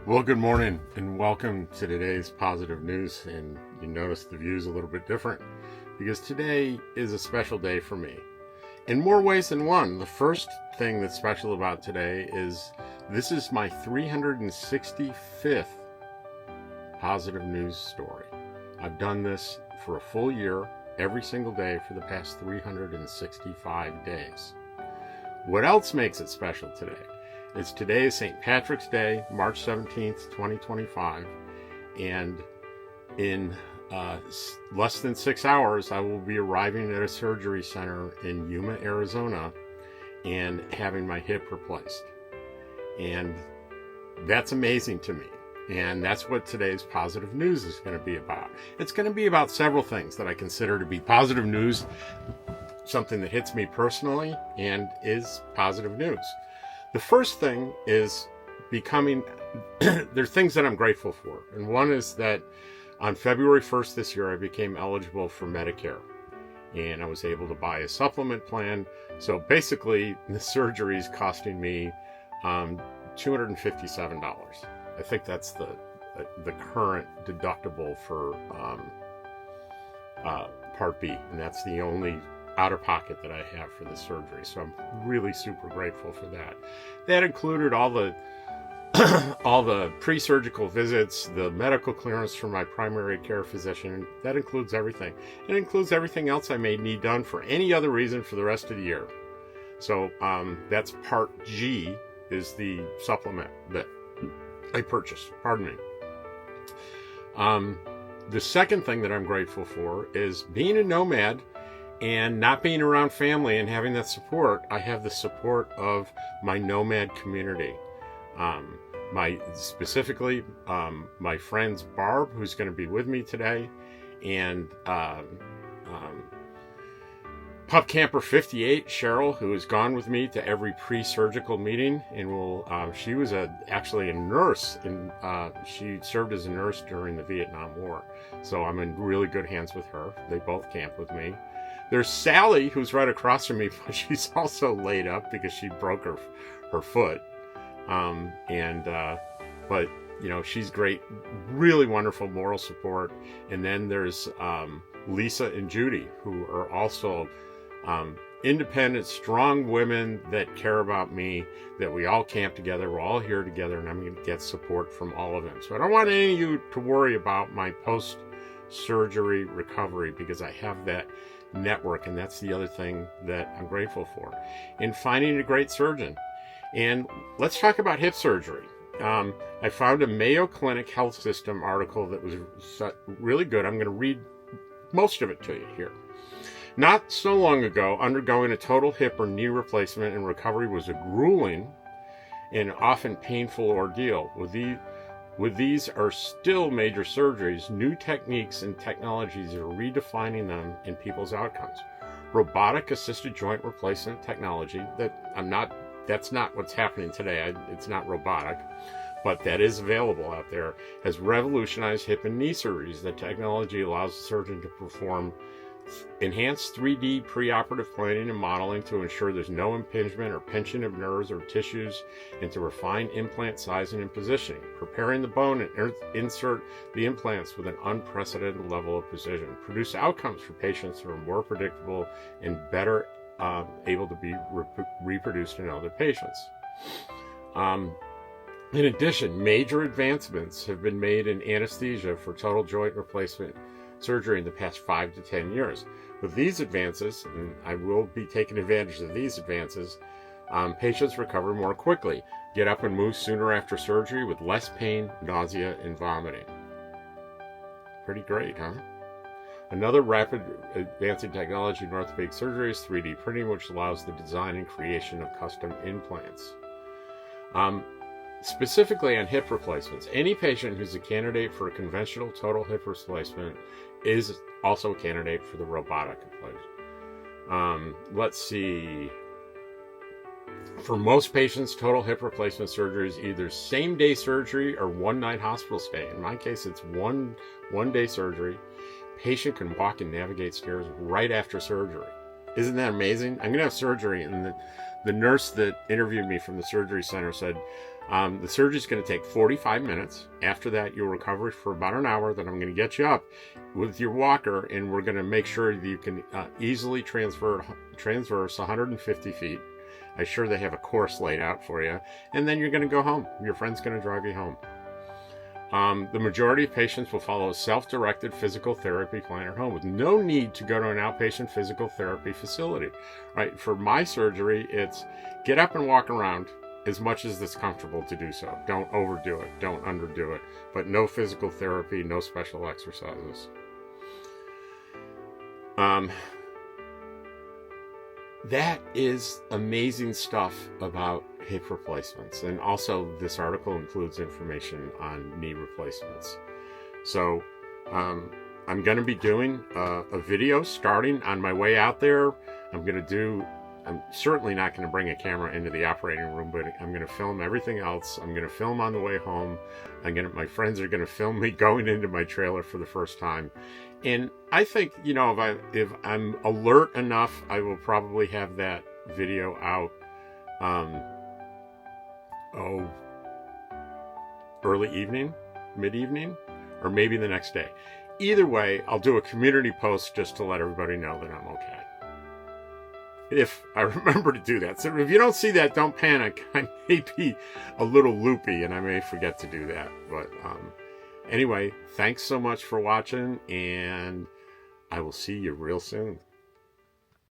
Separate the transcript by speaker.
Speaker 1: Well, good morning and welcome to today's positive news. And you notice the view is a little bit different because today is a special day for me in more ways than one. The first thing that's special about today is this is my 365th positive news story. I've done this for a full year, every single day for the past 365 days. What else makes it special today? Today is St. Patrick's Day, March 17th, 2025, and in less than 6 hours, I will be arriving at a surgery center in Yuma, Arizona, and having my hip replaced. And that's amazing to me. And that's what today's positive news is going to be about. It's going to be about several things that I consider to be positive news, something that hits me personally and is positive news. The first thing is there's things that I'm grateful for. And one is that on February 1st this year, I became eligible for Medicare. And I was able to buy a supplement plan. So basically, the surgery is costing me $257. I think that's the current deductible for Part B. And that's the only out-of-pocket that I have for the surgery, so I'm really super grateful for that. That included all the all the pre-surgical visits, the medical clearance from my primary care physician. That includes everything. It includes everything else I may need done for any other reason for the rest of the year. So that's Part G, is the supplement that I purchased. Pardon me. The second thing that I'm grateful for is being a nomad and not being around family and having that support. I have the support of my nomad community. Specifically, my friends Barb, who's going to be with me today, and Pup Camper 58, Cheryl, who has gone with me to every pre-surgical meeting, and she was actually a nurse, and she served as a nurse during the Vietnam War. So I'm in really good hands with her. They both camp with me. There's Sally, who's right across from me, but she's also laid up because she broke her foot. But you know, she's great, really wonderful moral support. And then there's Lisa and Judy, who are also independent, strong women that care about me, that we all camp together. We're all here together, and I'm going to get support from all of them. So I don't want any of you to worry about my post-surgery recovery, because I have that network, and that's the other thing that I'm grateful for. And finding a great surgeon. And let's talk about hip surgery. I found a Mayo Clinic Health System article that was really good. I'm going to read most of it to you here. Not so long ago, undergoing a total hip or knee replacement and recovery was a grueling and often painful ordeal. With these are still major surgeries, new techniques and technologies are redefining them in people's outcomes. Robotic assisted joint replacement technology, that's not what's happening today. It's not robotic, but that is available out there, has revolutionized hip and knee surgeries. The technology allows the surgeon to perform enhanced 3D preoperative planning and modeling to ensure there's no impingement or pinching of nerves or tissues, and to refine implant sizing and positioning, preparing the bone and insert the implants with an unprecedented level of precision, produce outcomes for patients who are more predictable and better able to be reproduced in other patients. In addition, major advancements have been made in anesthesia for total joint replacement surgery in the past 5 to 10 years. With these advances, and I will be taking advantage of these advances, patients recover more quickly, get up and move sooner after surgery with less pain, nausea, and vomiting. Pretty great, huh? Another rapid advancing technology in orthopedic surgery is 3D printing, which allows the design and creation of custom implants. Specifically on hip replacements, any patient who's a candidate for a conventional total hip replacement is also a candidate for the robotic replacement. Let's see. For most patients, total hip replacement surgery is either same-day surgery or one-night hospital stay. In my case, it's one-day surgery. Patient can walk and navigate stairs right after surgery. Isn't that amazing? I'm going to have surgery, and the nurse that interviewed me from the surgery center said, The surgery is going to take 45 minutes. After that, you'll recover for about an hour. Then I'm going to get you up with your walker, and we're going to make sure that you can easily transverse 150 feet. I'm sure they have a course laid out for you. And then you're going to go home. Your friend's going to drive you home. The majority of patients will follow a self-directed physical therapy plan at home with no need to go to an outpatient physical therapy facility. Right? For my surgery, it's get up and walk around as much as it's comfortable to do so. Don't overdo it. Don't underdo it. But no physical therapy, no special exercises. That is amazing stuff about hip replacements. And also this article includes information on knee replacements. So I'm going to be doing a video starting on my way out there. I'm certainly not going to bring a camera into the operating room, but I'm going to film everything else. I'm going to film on the way home. My friends are going to film me going into my trailer for the first time. And I think, if I'm alert enough, I will probably have that video out, early evening, mid-evening, or maybe the next day. Either way, I'll do a community post just to let everybody know that I'm okay. If I remember to do that. So if you don't see that, don't panic. I may be a little loopy and I may forget to do that. But anyway, thanks so much for watching, and I will see you real soon.